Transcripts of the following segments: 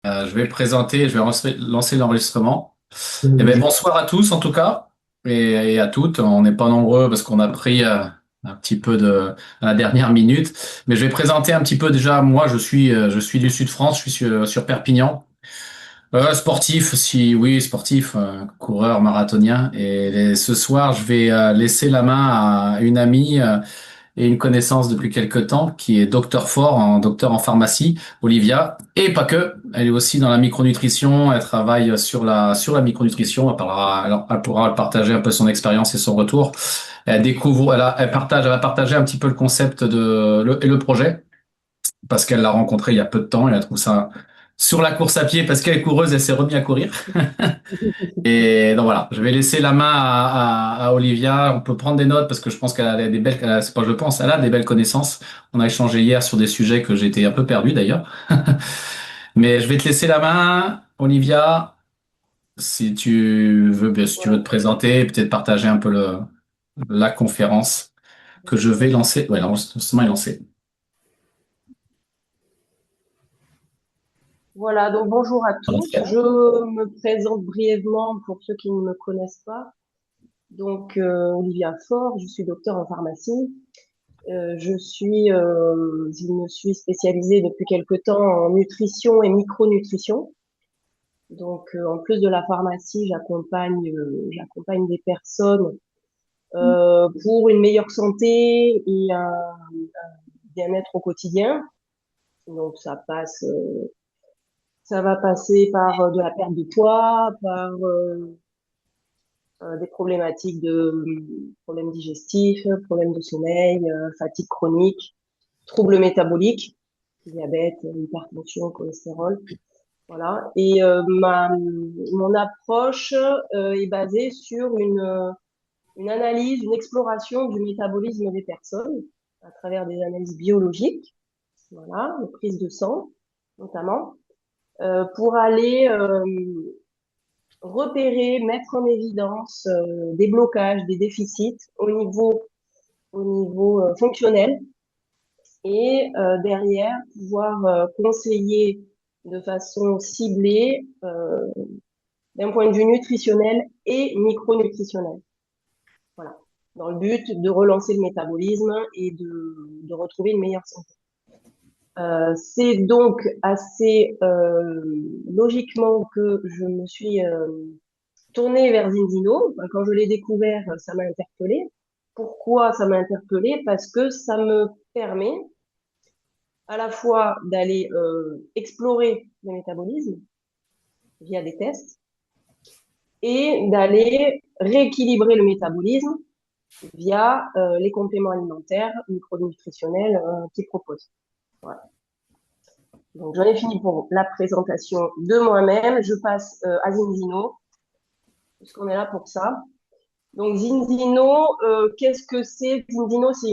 Je vais présenter, je vais lancer l'enregistrement. Eh bien, Oui. bonsoir à tous en tout cas et à toutes. On n'est pas nombreux parce qu'on a pris un petit peu à la dernière minute. Mais je vais présenter un petit peu déjà. Moi, je suis du Sud-France. Je suis sur Perpignan. Sportif, si oui, sportif, coureur marathonien. Et ce soir, je vais laisser la main à une amie. Et une connaissance depuis quelque temps qui est docteur en pharmacie, Olivia, et pas que. Elle est aussi dans la micronutrition. Elle travaille sur la micronutrition. Elle pourra partager un peu son expérience et son retour. Elle va partager un petit peu le concept et le projet parce qu'elle l'a rencontré il y a peu de temps et elle trouve ça sur la course à pied parce qu'elle est coureuse, elle s'est remise à courir. Et donc voilà, je vais laisser la main à Olivia. On peut prendre des notes parce que je pense qu'elle a des belles, c'est pas je pense, elle a des belles connaissances. On a échangé hier sur des sujets que j'étais un peu perdu d'ailleurs. Mais je vais te laisser la main, Olivia, si tu veux te Voilà. présenter, peut-être partager un peu la conférence que je vais lancer. Ouais, l'enregistrement est lancé. Voilà, donc bonjour à Ça va tous. se faire. Je me présente brièvement pour ceux qui ne me connaissent pas. Donc, Olivia Faure, je suis docteur en pharmacie. Je me suis spécialisée depuis quelque temps en nutrition et micronutrition. Donc, en plus de la pharmacie, j'accompagne des personnes pour une meilleure santé et un bien-être au quotidien. Donc, ça va passer par de la perte de poids, par des problématiques de problèmes digestifs, problèmes de sommeil, fatigue chronique, troubles métaboliques, diabète, hypertension, cholestérol. Voilà. Et mon approche est basée sur une analyse, une exploration du métabolisme des personnes à travers des analyses biologiques, voilà, de prise de sang notamment, pour aller repérer, mettre en évidence des blocages, des déficits au niveau fonctionnel et derrière pouvoir conseiller de façon ciblée d'un point de vue nutritionnel et micronutritionnel. Voilà. Dans le but de relancer le métabolisme et de retrouver une meilleure santé. C'est donc assez logiquement que je me suis tournée vers Zinzino. Quand je l'ai découvert, ça m'a interpellée. Pourquoi ça m'a interpellée? Parce que ça me permet à la fois d'aller explorer le métabolisme via des tests et d'aller rééquilibrer le métabolisme via les compléments alimentaires micronutritionnels qu'ils proposent. Voilà. Donc j'en ai fini pour la présentation de moi-même. Je passe à Zinzino, puisqu'on est là pour ça. Donc Zinzino, qu'est-ce que c'est? Zinzino, c'est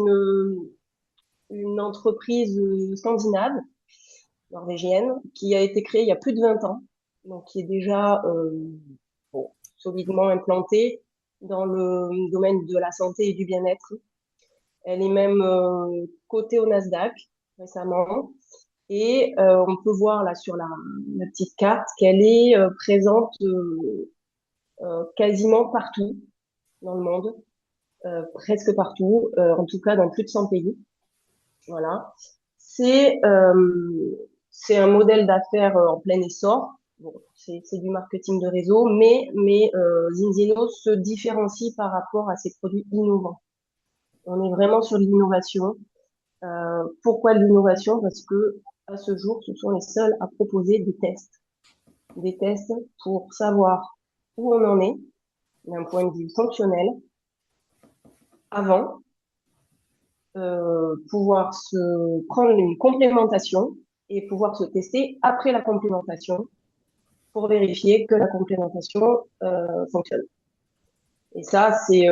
une entreprise scandinave, norvégienne, qui a été créée il y a plus de 20 ans, donc qui est déjà bon, solidement implantée dans le domaine de la santé et du bien-être. Elle est même cotée au Nasdaq récemment. Et on peut voir là sur la petite carte qu'elle est présente quasiment partout dans le monde, presque partout, en tout cas dans plus de 100 pays. Voilà. C'est c'est un modèle d'affaires en plein essor. Bon, c'est du marketing de réseau, mais Zinzino se différencie par rapport à ses produits innovants. On est vraiment sur l'innovation. Pourquoi de l'innovation? Parce que à ce jour, ce sont les seuls à proposer des tests pour savoir où on en est d'un point de vue fonctionnel avant pouvoir se prendre une complémentation et pouvoir se tester après la complémentation pour vérifier que la complémentation fonctionne. Et ça, c'est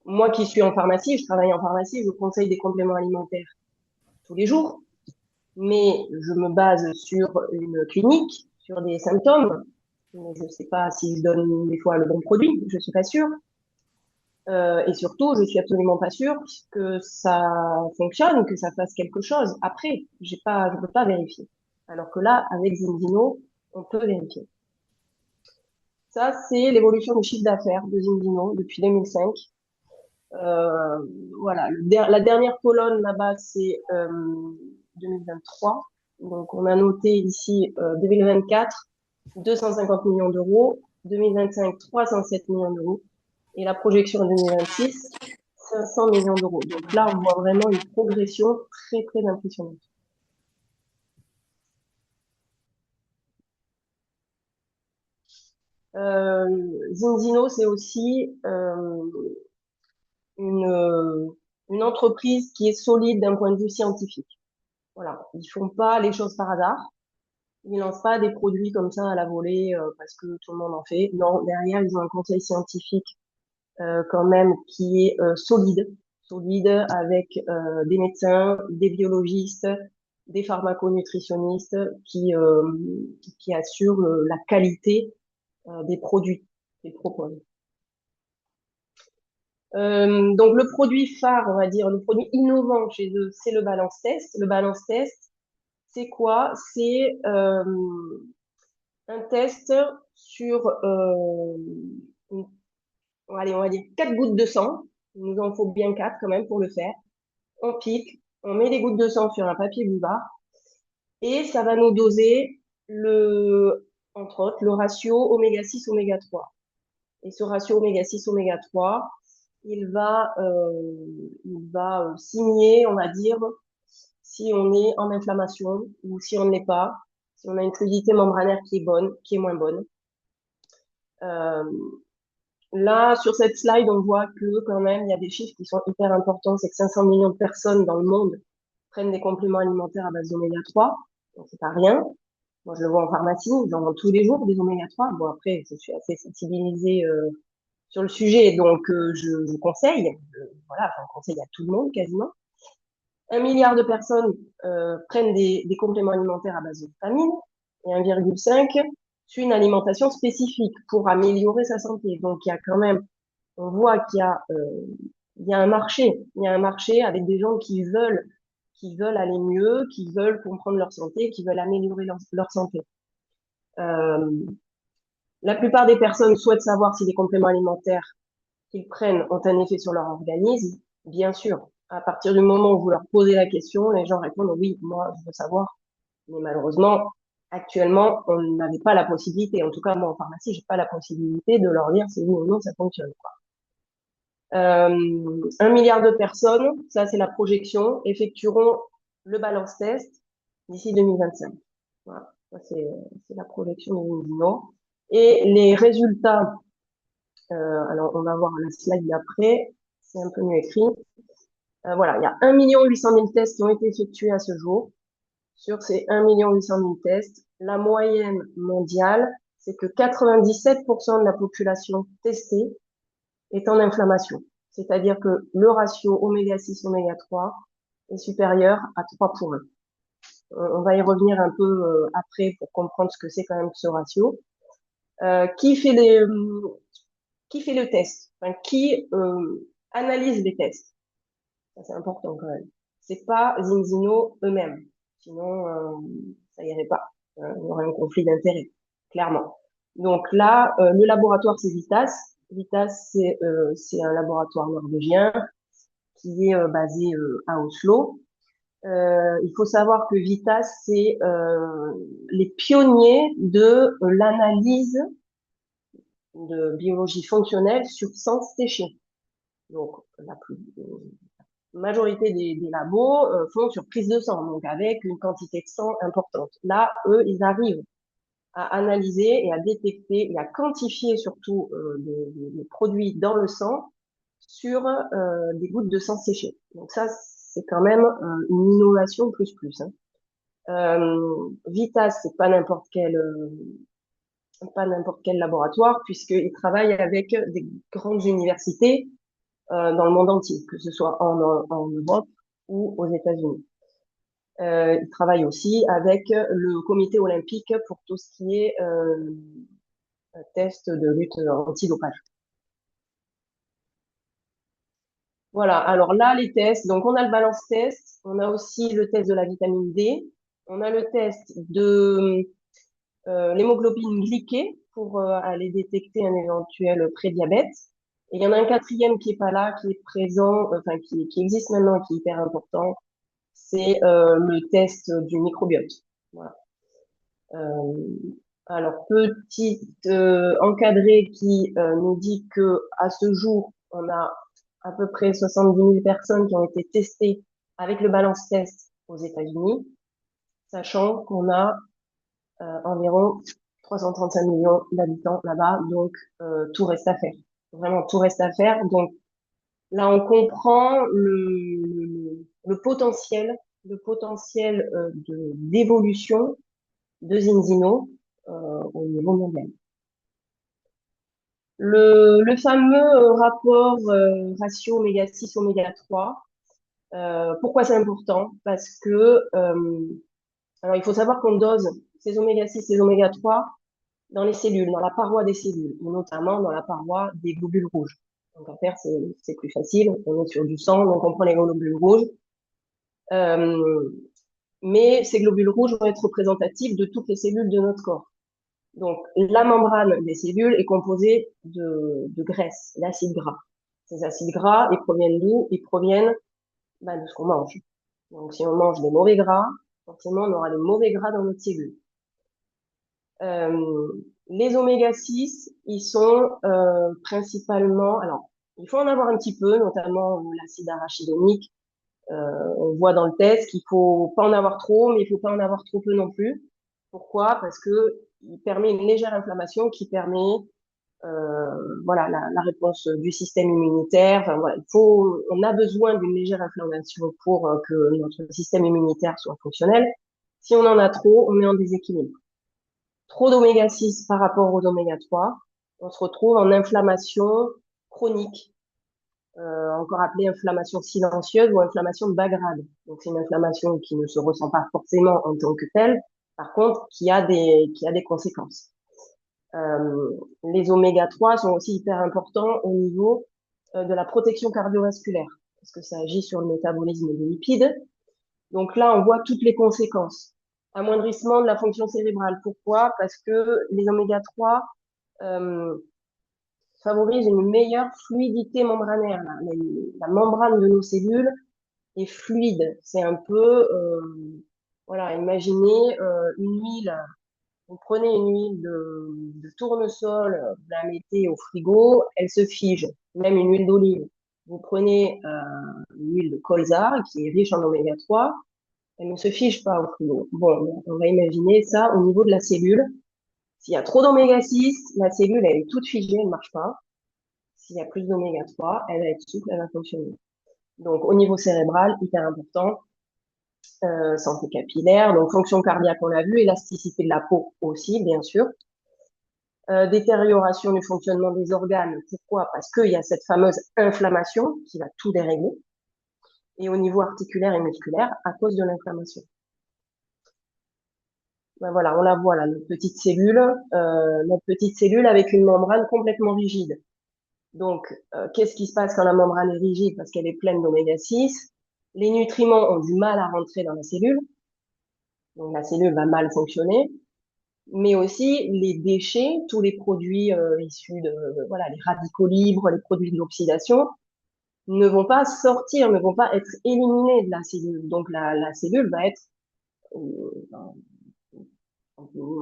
moi qui suis en pharmacie, je travaille en pharmacie, je conseille des compléments alimentaires tous les jours, mais je me base sur une clinique, sur des symptômes. Je ne sais pas si je donne des fois le bon produit, je suis pas sûre. Et surtout, je suis absolument pas sûre que ça fonctionne, que ça fasse quelque chose. Après, je peux pas vérifier Alors que là, avec Zinzino, on peut vérifier. Ça, c'est l'évolution du chiffre d'affaires de Zinzino depuis 2005. Euh, voilà, la dernière colonne là-bas, c'est 2023. Donc, on a noté ici 2024, 250 millions d'euros, 2025, 307 millions d'euros, et la projection en 2026, 500 millions d'euros. Donc là, on voit vraiment une progression très, très impressionnante. Euh, Zinzino, c'est aussi une, une entreprise qui est solide d'un point de vue scientifique. Voilà, ils font pas les choses par hasard. Ils lancent pas des produits comme ça à la volée parce que tout le monde en fait. Non, derrière, ils ont un conseil scientifique quand même qui est solide avec des médecins, des biologistes, des pharmaconutritionnistes qui assurent la qualité des produits qu'ils proposent. Donc le produit phare, on va dire, le produit innovant chez eux, c'est le balance test. Le balance test, c'est quoi? C'est un test sur, une- allez, on va dire 4 gouttes de sang. Il nous en faut bien 4 quand même pour le faire. On pique, on met les gouttes de sang sur un papier buvard et ça va nous doser entre autres, le ratio oméga 6, oméga 3. Et ce ratio oméga 6, oméga 3, il va signer, on va dire, si on est en inflammation ou si on ne l'est pas, si on a une fluidité membranaire qui est bonne, qui est moins bonne. Euh, Là, sur cette slide, on voit que quand même, il y a des chiffres qui sont hyper importants. C'est que 500 millions de personnes dans le monde prennent des compléments alimentaires à base d'oméga 3. Donc, c'est pas rien. Moi, je le vois en pharmacie, ils en vendent tous les jours des oméga 3. Bon, après, je suis assez sensibilisée sur le sujet, donc je conseille. Voilà, j'en conseille à tout le monde quasiment. 1 milliard de personnes prennent des compléments alimentaires à base de vitamines et 1,5 suit une alimentation spécifique pour améliorer sa santé. Donc, il y a quand même, on voit il y a un marché. Il y a un marché avec des gens qui veulent aller mieux, qui veulent comprendre leur santé, qui veulent améliorer leur santé. Euh, la plupart des personnes souhaitent savoir si les compléments alimentaires qu'ils prennent ont un effet sur leur organisme. Bien sûr, à partir du moment où vous leur posez la question, les gens répondent oui, moi, je veux savoir. Mais malheureusement, actuellement, on n'avait pas la possibilité. En tout cas, moi, en pharmacie, j'ai pas la possibilité de leur dire si oui ou non ça fonctionne, quoi. 1 milliard de personnes, ça c'est la projection, effectueront le balance test d'ici 2025. Voilà, ça c'est la projection de Indino. Et les résultats, alors on va voir la slide d'après, c'est un peu mieux écrit. Voilà, il y a 1 800 000 tests qui ont été effectués à ce jour. Sur ces 1 800 000 tests, la moyenne mondiale, c'est que 97% de la population testée est en inflammation. C'est-à-dire que le ratio oméga 6, oméga 3 est supérieur à 3 pour 1. On va y revenir un peu après pour comprendre ce que c'est quand même ce ratio. Euh, qui fait les, qui fait le test? Enfin, qui analyse les tests? Ça, c'est important quand même. C'est pas Zinzino eux-mêmes. Sinon, ça irait pas. Il y aurait un conflit d'intérêts, clairement. Donc là, le laboratoire, c'est Vitas. Vitas, c'est un laboratoire norvégien qui est basé à Oslo. Il faut savoir que Vitas, c'est les pionniers de l'analyse de biologie fonctionnelle sur sang séché. Donc, majorité des labos font sur prise de sang, donc avec une quantité de sang importante. Là, eux, ils arrivent à analyser et à détecter et à quantifier surtout les produits dans le sang sur des gouttes de sang séchées. Donc ça, c'est quand même une innovation plus plus. Hein. Vitas, c'est pas n'importe quel laboratoire puisqu'il travaille avec des grandes universités dans le monde entier, que ce soit en Europe ou aux États-Unis. Il travaille aussi avec le comité olympique pour tout ce qui est test de lutte anti-dopage. Voilà, alors là, les tests, donc on a le balance test, on a aussi le test de la vitamine D. On a le test de l'hémoglobine glyquée pour aller détecter un éventuel prédiabète. Et il y en a un quatrième qui est pas là, qui est présent, enfin qui existe maintenant et qui est hyper important, c'est le test du microbiote. Voilà. Euh, alors, petite encadré qui nous dit que à ce jour, on a à peu près 70 000 personnes qui ont été testées avec le balance test aux États-Unis, sachant qu'on a environ 335 millions d'habitants là-bas, donc tout reste à faire. Vraiment, tout reste à faire. Donc là, on comprend le potentiel d'évolution de Zinzino au niveau mondial. Le fameux rapport ratio oméga 6 oméga 3, pourquoi c'est important? Parce que alors il faut savoir qu'on dose ces oméga 6 et oméga 3 dans les cellules, dans la paroi des cellules, et notamment dans la paroi des globules rouges. Donc à faire, c'est plus facile, on est sur du sang, donc on prend les globules rouges. Euh, mais ces globules rouges vont être représentatifs de toutes les cellules de notre corps. Donc, la membrane des cellules est composée de graisse, d'acides gras. Ces acides gras, ils proviennent d'où? Ils proviennent de ce qu'on mange. Donc, si on mange des mauvais gras, forcément, on aura des mauvais gras dans notre cellule. Euh, les oméga 6, ils sont principalement, alors, il faut en avoir un petit peu, notamment l'acide arachidonique. On voit dans le test qu'il faut pas en avoir trop, mais il faut pas en avoir trop peu non plus. Pourquoi? Parce que il permet une légère inflammation qui permet voilà la réponse du système immunitaire. Enfin, voilà, on a besoin d'une légère inflammation pour que notre système immunitaire soit fonctionnel. Si on en a trop, on est en déséquilibre. Trop d'oméga 6 par rapport aux oméga 3, on se retrouve en inflammation chronique, encore appelée inflammation silencieuse ou inflammation de bas grade. Donc c'est une inflammation qui ne se ressent pas forcément en tant que telle, par contre qui a des conséquences. Les oméga 3 sont aussi hyper importants au niveau de la protection cardiovasculaire, parce que ça agit sur le métabolisme des lipides. Donc là, on voit toutes les conséquences. Amoindrissement de la fonction cérébrale. Pourquoi? Parce que les oméga 3 euh, favorisent une meilleure fluidité membranaire. La membrane de nos cellules est fluide. C'est un peu, voilà, imaginez une huile. Vous prenez une huile de tournesol, vous la mettez au frigo, elle se fige. Même une huile d'olive. Vous prenez une huile de colza qui est riche en oméga 3, elle ne se fige pas au frigo. Bon, on va imaginer ça au niveau de la cellule. S'il y a trop d'oméga 6, la cellule, elle est toute figée, elle ne marche pas. S'il y a plus d'oméga 3, elle va être souple, elle va fonctionner. Donc, au niveau cérébral, hyper important, santé capillaire, donc fonction cardiaque, on l'a vu, élasticité de la peau aussi, bien sûr. Détérioration du fonctionnement des organes. Pourquoi? Parce qu'il y a cette fameuse inflammation qui va tout dérégler. Et au niveau articulaire et musculaire, à cause de l'inflammation. Ben voilà, on la voit là, notre petite cellule avec une membrane complètement rigide. Donc, qu'est-ce qui se passe quand la membrane est rigide? Parce qu'elle est pleine d'oméga 6. Les nutriments ont du mal à rentrer dans la cellule. Donc, la cellule va mal fonctionner. Mais aussi, les déchets, tous les produits issus de, voilà, les radicaux libres, les produits de l'oxydation, ne vont pas sortir, ne vont pas être éliminés de la cellule. Donc, la cellule va être, euh,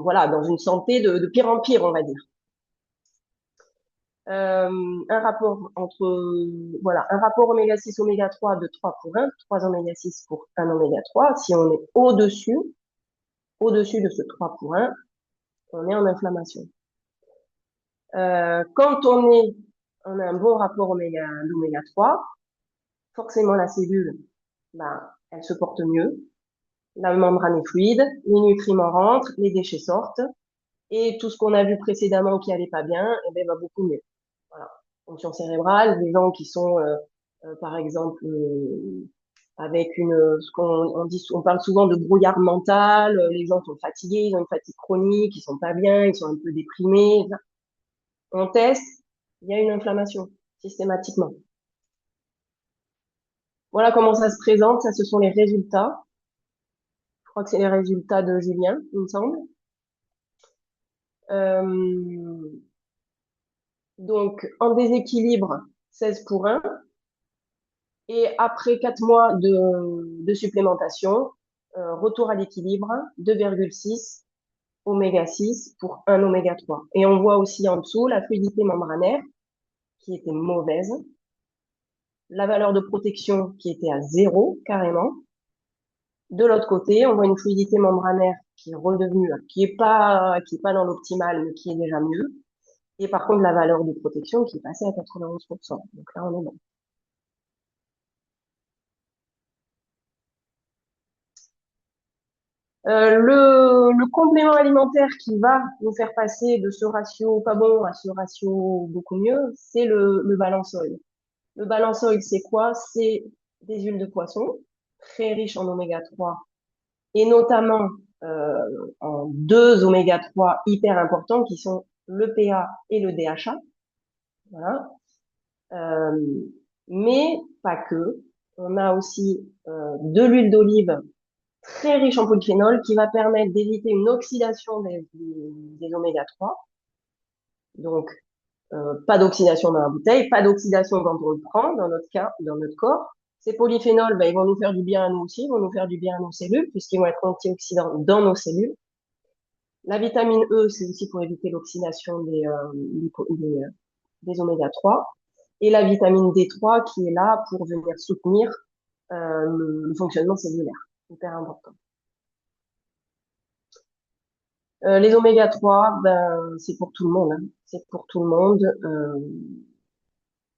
voilà, dans une santé de pire en pire, on va dire. Un rapport voilà, un rapport oméga 6, oméga 3 de 3 pour 1, 3 oméga 6 pour 1 oméga 3. Si on est au-dessus de ce 3 pour 1, on est en inflammation. Quand on a un bon rapport d'oméga 3, forcément la cellule, elle se porte mieux, la membrane est fluide, les nutriments rentrent, les déchets sortent, et tout ce qu'on a vu précédemment qui allait pas bien, eh ben, va beaucoup mieux. Voilà. Fonction cérébrale, des gens qui sont, par exemple, avec ce qu'on on dit, on parle souvent de brouillard mental, les gens sont fatigués, ils ont une fatigue chronique, ils sont pas bien, ils sont un peu déprimés. On teste, il y a une inflammation, systématiquement. Voilà comment ça se présente, ça ce sont les résultats. Je crois que c'est les résultats de Julien, il me semble. Euh, donc, en déséquilibre, 16 pour 1. Et après 4 mois de supplémentation, retour à l'équilibre, 2,6 oméga 6 pour 1 oméga 3. Et on voit aussi en dessous la fluidité membranaire qui était mauvaise, la valeur de protection qui était à 0 carrément. De l'autre côté, on voit une fluidité membranaire qui est redevenue, qui est pas dans l'optimal, mais qui est déjà mieux. Et par contre, la valeur de protection qui est passée à 91%. Donc là, on est bon. Le complément alimentaire qui va nous faire passer de ce ratio pas bon à ce ratio beaucoup mieux, c'est le balance oil. Le balance oil, c'est quoi? C'est des huiles de poisson très riches en oméga 3 et notamment euh, en deux oméga 3 hyper importants qui sont le PA et le DHA. Voilà. Euh, mais pas que. On a aussi de l'huile d'olive très riche en polyphénol qui va permettre d'éviter une oxydation des oméga 3. Donc, pas d'oxydation dans la bouteille, pas d'oxydation quand on le prend, dans notre cas, dans notre corps. Ces polyphénols, ben, ils vont nous faire du bien à nous aussi, ils vont nous faire du bien à nos cellules, puisqu'ils vont être antioxydants dans nos cellules. La vitamine E, c'est aussi pour éviter l'oxydation des oméga 3. Et la vitamine D3 qui est là pour venir soutenir le fonctionnement cellulaire. Hyper important. Les oméga 3, ben, c'est pour tout le monde. Hein. C'est pour tout le monde.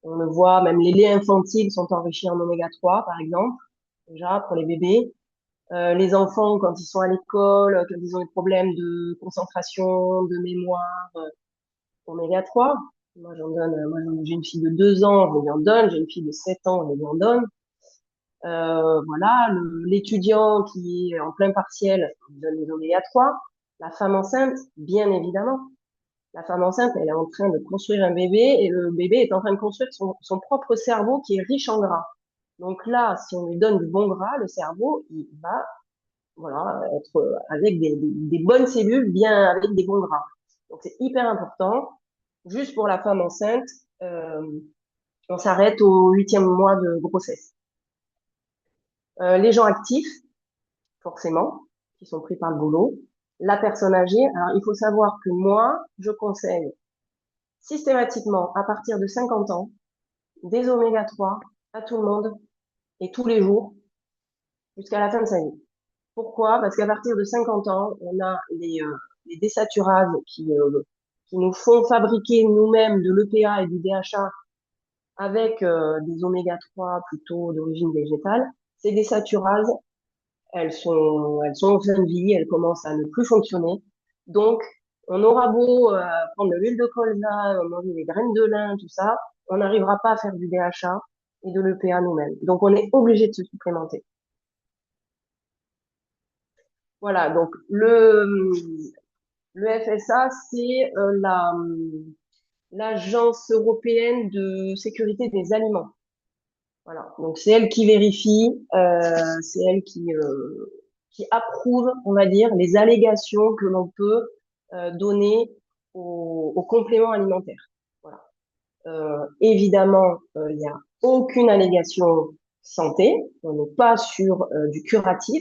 On le voit, même les laits infantiles sont enrichis en oméga 3, par exemple, déjà pour les bébés. Les enfants, quand ils sont à l'école, quand ils ont des problèmes de concentration, de mémoire, oméga 3. J'ai une fille de 2 ans, je lui en donne. J'ai une fille de 7 ans, je lui en donne. Voilà, l'étudiant qui est en plein partiel, on lui donne les oméga 3. La femme enceinte, bien évidemment. La femme enceinte, elle est en train de construire un bébé et le bébé est en train de construire son propre cerveau qui est riche en gras. Donc là, si on lui donne du bon gras, le cerveau, il va, voilà, être avec des bonnes cellules, bien avec des bons gras. Donc c'est hyper important. Juste pour la femme enceinte, euh, on s'arrête au 8e mois de grossesse. Les gens actifs, forcément, qui sont pris par le boulot. La personne âgée, alors il faut savoir que moi, je conseille systématiquement, à partir de 50 ans, des oméga 3 à tout le monde et tous les jours jusqu'à la fin de sa vie. Pourquoi? Parce qu'à partir de 50 ans, on a les désaturases qui nous font fabriquer nous-mêmes de l'EPA et du DHA avec des oméga 3 plutôt d'origine végétale. Ces désaturases, elles sont en fin de vie, elles commencent à ne plus fonctionner. Donc, on aura beau prendre de l'huile de colza, manger des graines de lin, tout ça, on n'arrivera pas à faire du DHA et de l'EPA nous-mêmes. Donc, on est obligé de se supplémenter. Voilà, donc le FSA, c'est l'Agence européenne de sécurité des aliments. Voilà, donc c'est elle qui vérifie, c'est elle qui approuve, on va dire, les allégations que l'on peut donner aux compléments alimentaires. Voilà. Évidemment, il n'y a aucune allégation santé, on n'est pas sur du curatif,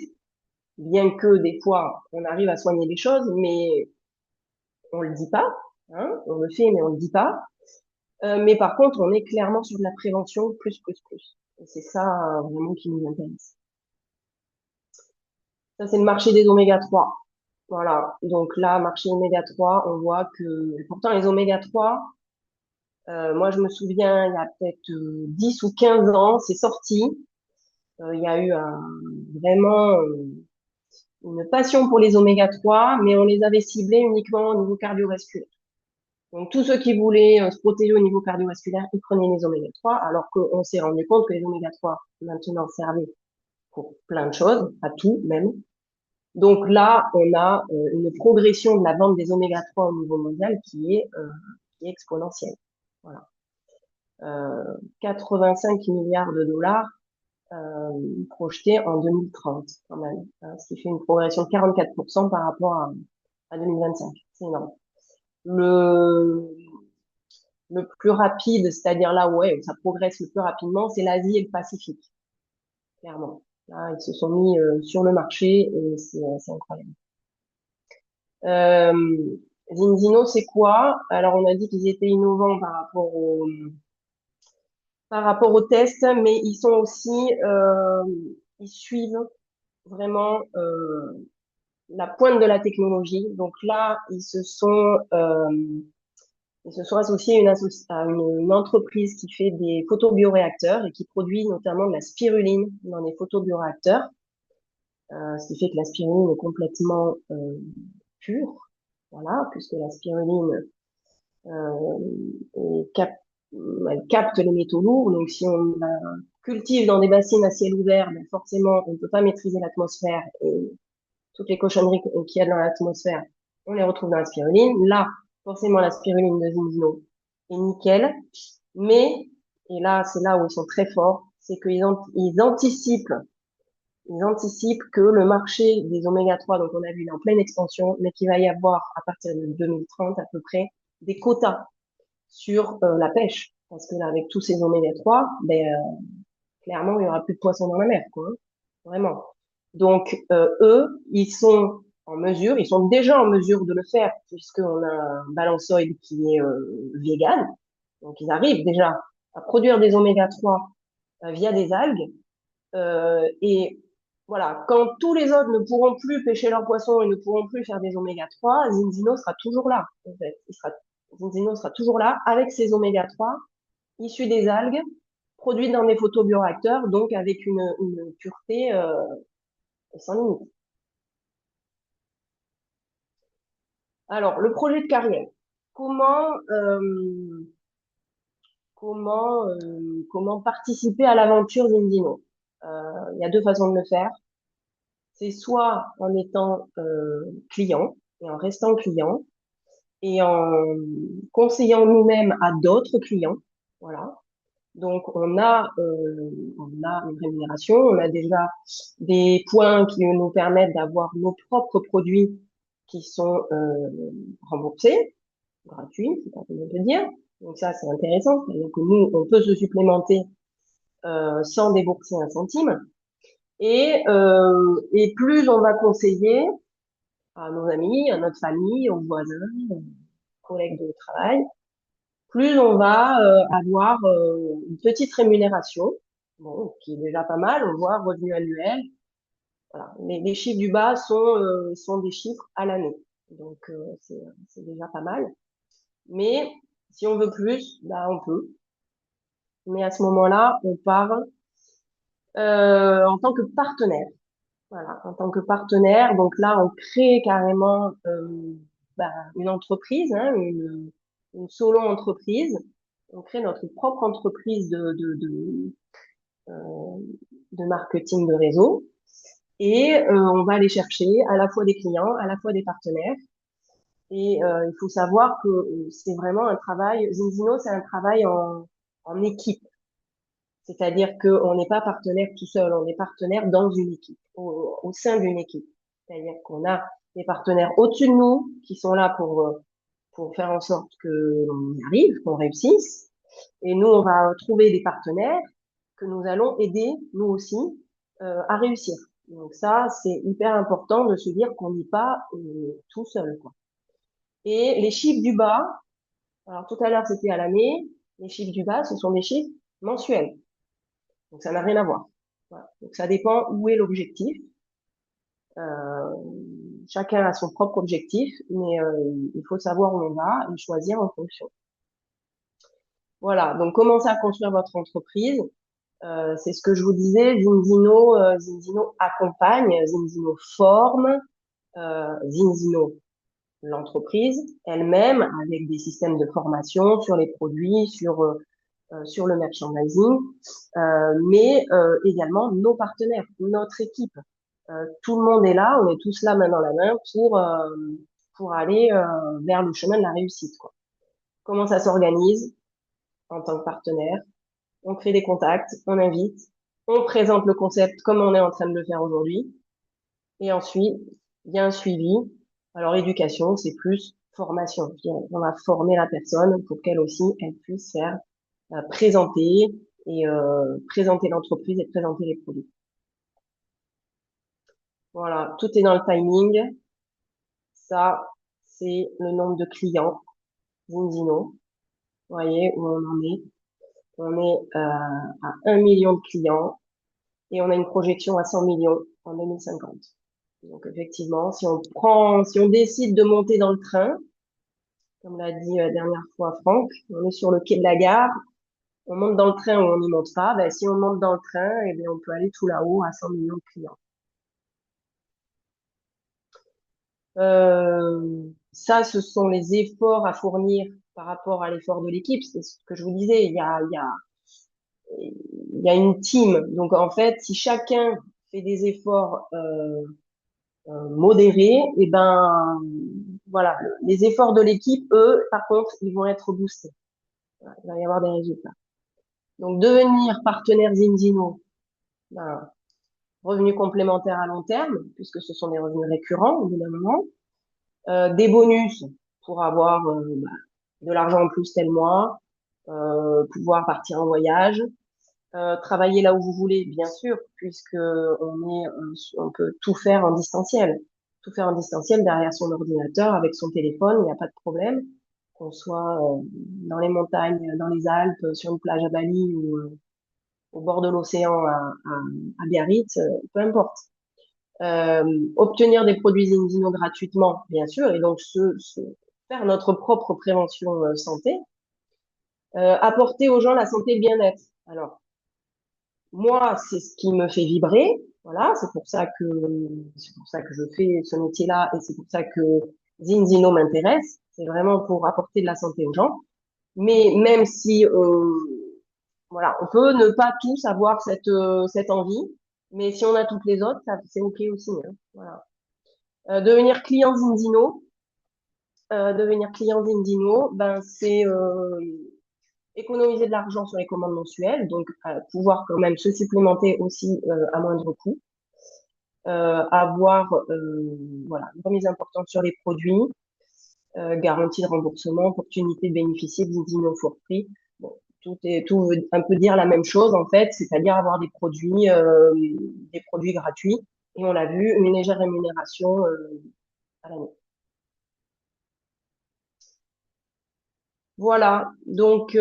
bien que des fois on arrive à soigner les choses, mais on le dit pas, hein, on le fait mais on le dit pas. Mais par contre, on est clairement sur de la prévention plus plus plus. Et c'est ça vraiment qui nous intéresse. Ça, c'est le marché des oméga 3. Voilà. Donc là, marché oméga 3, on voit que pourtant les oméga 3, moi je me souviens, il y a peut-être 10 ou 15 ans, c'est sorti. Il y a eu vraiment une passion pour les oméga 3, mais on les avait ciblés uniquement au niveau cardiovasculaire. Donc tous ceux qui voulaient se protéger au niveau cardiovasculaire, ils prenaient les oméga 3, alors qu'on s'est rendu compte que les oméga 3 maintenant servaient pour plein de choses, à tout même. Donc là, on a une progression de la vente des oméga 3 au niveau mondial qui est exponentielle. Voilà. 85 milliards de dollars projeté en 2030 quand même, hein, ce qui fait une progression de 44% par rapport à 2025. C'est énorme. Le, le plus rapide, c'est-à-dire là où ça progresse le plus rapidement, c'est l'Asie et le Pacifique, clairement. Là, ils se sont mis sur le marché et c'est incroyable. Euh, Zinzino, c'est quoi? Alors, on a dit qu'ils étaient innovants par rapport aux tests, mais ils sont aussi, ils suivent vraiment la pointe de la technologie. Donc là, ils se sont associés à une entreprise qui fait des photobioréacteurs et qui produit notamment de la spiruline dans les photobioréacteurs, ce qui fait que la spiruline est complètement pure, voilà, puisque la spiruline euh, elle capte les métaux lourds. Donc si on la cultive dans des bassines à ciel ouvert, ben forcément, on ne peut pas maîtriser l'atmosphère et toutes les cochonneries qu'il y a dans l'atmosphère, on les retrouve dans la spiruline. Là, forcément, la spiruline de Zinzino est nickel. Mais, et là, c'est là où ils sont très forts, c'est ils anticipent que le marché des oméga 3, donc on a vu, il est en pleine expansion, mais qu'il va y avoir, à partir de 2030 à peu près, des quotas sur la pêche. Parce que là, avec tous ces oméga 3, ben, clairement, il y aura plus de poissons dans la mer, quoi, hein. Vraiment. Donc, eux, ils sont déjà en mesure de le faire, puisqu'on a un balançoïde qui est vegan. Donc, ils arrivent déjà à produire des oméga 3 via des algues. Et voilà, quand tous les autres ne pourront plus pêcher leurs poissons et ne pourront plus faire des oméga 3, Zinzino sera toujours là, en fait. Zinzino sera toujours là avec ses oméga 3 issus des algues, produites dans des photobioréacteurs, donc avec une pureté sans limite. Alors, le projet de carrière. Comment, euh, comment participer à l'aventure Zinzino? Il y a deux façons de le faire. C'est soit en étant client et en restant client et en conseillant nous-mêmes à d'autres clients. Voilà. Donc, on a une rémunération, on a déjà des points qui nous permettent d'avoir nos propres produits qui sont remboursés, gratuits, c'est pas comment te dire. Donc ça, c'est intéressant. C'est-à-dire que nous, on peut se supplémenter sans débourser un centime. Et plus on va conseiller à nos amis, à notre famille, aux voisins, aux collègues de travail, plus on va avoir une petite rémunération, bon, qui est déjà pas mal, on voit revenu annuel. Voilà. Les chiffres du bas sont des chiffres à l'année. Donc, c'est déjà pas mal. Mais si on veut plus, bah, on peut. Mais à ce moment-là, on part en tant que partenaire. Voilà, en tant que partenaire. Donc là, on crée carrément bah, une entreprise, hein, une solo entreprise. On crée notre propre entreprise euh, de marketing de réseau. Et on va aller chercher à la fois des clients, à la fois des partenaires. Et il faut savoir que c'est vraiment un travail, Zinzino, c'est un travail en équipe. C'est-à-dire qu'on n'est pas partenaire tout seul, on est partenaire dans une équipe, au sein d'une équipe. C'est-à-dire qu'on a des partenaires au-dessus de nous qui sont là pour faire en sorte que l'on y arrive, qu'on réussisse. Et nous, on va trouver des partenaires que nous allons aider, nous aussi, à réussir. Donc ça, c'est hyper important de se dire qu'on n'est pas tout seul, quoi. Et les chiffres du bas, alors tout à l'heure c'était à l'année, les chiffres du bas, ce sont des chiffres mensuels. Donc ça n'a rien à voir. Voilà. Donc ça dépend où est l'objectif. Euh, Chacun a son propre objectif, mais il faut savoir où on va et choisir en fonction. Voilà, donc commencez à construire votre entreprise. C'est ce que je vous disais, Zinzino accompagne, Zinzino forme, Zinzino l'entreprise elle-même avec des systèmes de formation sur les produits, sur le merchandising, mais également nos partenaires, notre équipe. Tout le monde est là, on est tous là main dans la main pour aller vers le chemin de la réussite, quoi. Comment ça s'organise en tant que partenaire? On crée des contacts, on invite, On présente le concept comme on est en train de le faire aujourd'hui. Et ensuite, il y a un suivi. Alors, éducation, c'est plus formation. Je dirais. On va former la personne pour qu'elle aussi, elle puisse faire présenter et présenter l'entreprise et présenter les produits. Voilà, tout est dans le timing. Ça, c'est le nombre de clients Zinzino. Vous voyez où on en est. On est à 1 million de clients et on a une projection à 100 millions en 2050. Donc effectivement, si on décide de monter dans le train, comme l'a dit la dernière fois Franck, on est sur le quai de la gare, on monte dans le train ou on n'y monte pas. Ben, si on monte dans le train, eh bien, on peut aller tout là-haut à 100 millions de clients. Ça, ce sont les efforts à fournir par rapport à l'effort de l'équipe. C'est ce que je vous disais. Il y a une team. Donc, en fait, si chacun fait des efforts modérés, et ben, voilà, les efforts de l'équipe, eux, par contre, ils vont être boostés. Voilà, il va y avoir des résultats. Donc, devenir partenaire Zinzino, ben, revenus complémentaires à long terme, puisque ce sont des revenus récurrents au bout d'un moment. Des bonus pour avoir de l'argent en plus tel mois, pouvoir partir en voyage, travailler là où vous voulez, bien sûr, puisque on peut tout faire en distanciel. Tout faire en distanciel derrière son ordinateur, avec son téléphone, il n'y a pas de problème. Qu'on soit dans les montagnes, dans les Alpes, sur une plage à Bali ou au bord de l'océan à Biarritz, peu importe. Euh, Obtenir des produits Zinzino gratuitement, bien sûr, et donc faire notre propre prévention santé. Apporter aux gens la santé et le bien-être. Alors, moi, c'est ce qui me fait vibrer. Voilà, c'est pour ça que je fais ce métier-là et c'est pour ça que Zinzino m'intéresse. C'est vraiment pour apporter de la santé aux gens. Mais même si voilà, on peut ne pas tous avoir cette envie, mais si on a toutes les autres, c'est ok aussi, hein. Voilà. Devenir client Zinzino, ben c'est économiser de l'argent sur les commandes mensuelles, donc pouvoir quand même se supplémenter aussi à moindre coût, avoir voilà une remise importante sur les produits, garantie de remboursement, opportunité de bénéficier de Zinzino Forfait. Bon, tout veut un peu dire la même chose en fait, c'est-à-dire avoir des produits gratuits et on l'a vu, une légère rémunération à l'année. Voilà. Donc,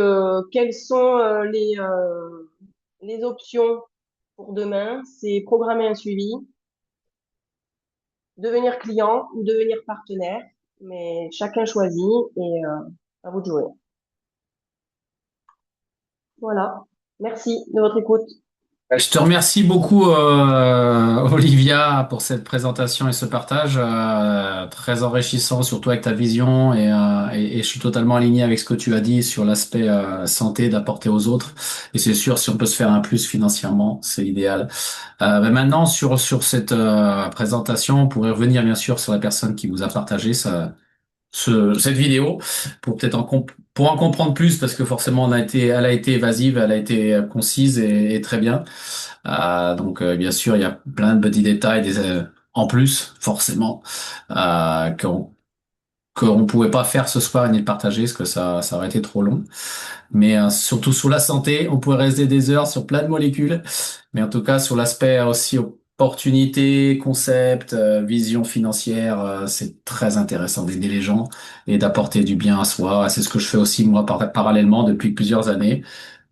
quelles sont les options pour demain? C'est programmer un suivi, devenir client ou devenir partenaire, mais chacun choisit et à vous de jouer. Voilà. Merci de votre écoute. Je te remercie beaucoup, Olivia, pour cette présentation et ce partage très enrichissant, surtout avec ta vision et je suis totalement aligné avec ce que tu as dit sur l'aspect santé d'apporter aux autres. Et c'est sûr, si on peut se faire un plus financièrement, c'est l'idéal. Mais maintenant, sur cette présentation, on pourrait revenir bien sûr sur la personne qui vous a partagé cette vidéo pour peut-être pour en comprendre plus parce que forcément elle a été évasive, elle a été concise et très bien. Donc bien sûr il y a plein de petits détails en plus forcément qu'on pouvait pas faire ce soir et ni le partager parce que ça aurait été trop long. Mais surtout sur la santé, on pourrait rester des heures sur plein de molécules. Mais en tout cas, sur l'aspect aussi opportunité, concept, vision financière, c'est très intéressant d'aider les gens et d'apporter du bien à soi. C'est ce que je fais aussi moi parallèlement depuis plusieurs années.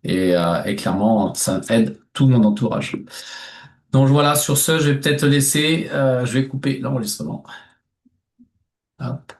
Et clairement, ça aide tout mon entourage. Donc voilà, sur ce, je vais peut-être te laisser. Je vais couper l'enregistrement. Hop.